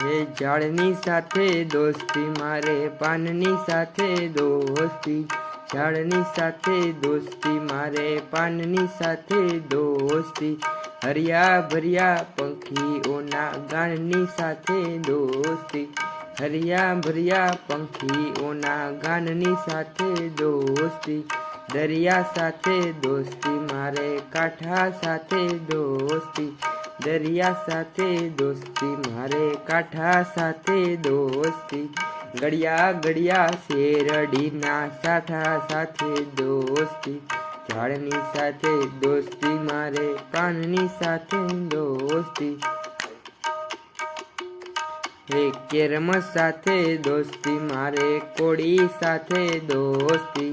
હે ઝાડની સાથે દોસ્તી મારે પાનની સાથે દોસ્તી, ઝાડની સાથે દોસ્તી મારે પાનની સાથે દોસ્તી, હરિયા ભર્યા પંખીઓના ગાનની સાથે દોસ્તી, હરિયા ભર્યા પંખીઓના ગાનની સાથે દોસ્તી, દરિયા સાથે દોસ્તી મારે કાંઠા સાથે દોસ્તી, દરિયા સાથે દોસ્તી મારે કાંઠા સાથે દોસ્તી, ગળિયા ગળિયા શેરડીના સાઠા સાથે દોસ્તી, ઝાડની સાથે દોસ્તી મારે પાનની સાથે દોસ્તી, હે કેરમ સાથે દોસ્તી મારે કોળી સાથે દોસ્તી,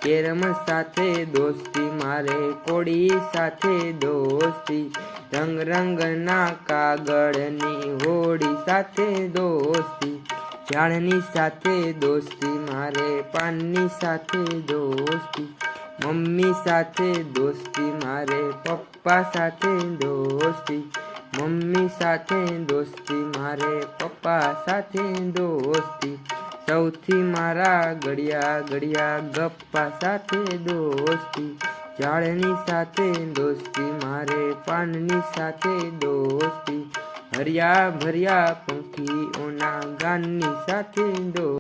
કેરમ સાથે દોસ્તી મારે કોળી સાથે દોસ્તી, રંગ રંગના કાગળની હોડી સાથે દોસ્તી, ઝાડની સાથે દોસ્તી મારે પાનની સાથે દોસ્તી, મમ્મી સાથે દોસ્તી મારે પપ્પા સાથે દોસ્તી, મમ્મી સાથે દોસ્તી મારે પપ્પા સાથે દોસ્તી, સૌથી મારા ગળિયા ગળિયા ગપ્પા સાથે દોસ્તી, ઝાડની સાથે દોસ્તી મારે પાનની સાથે દોસ્તી, હરિયા ભર્યા પંખીઓના ગાનની સાથે દોસ્તી.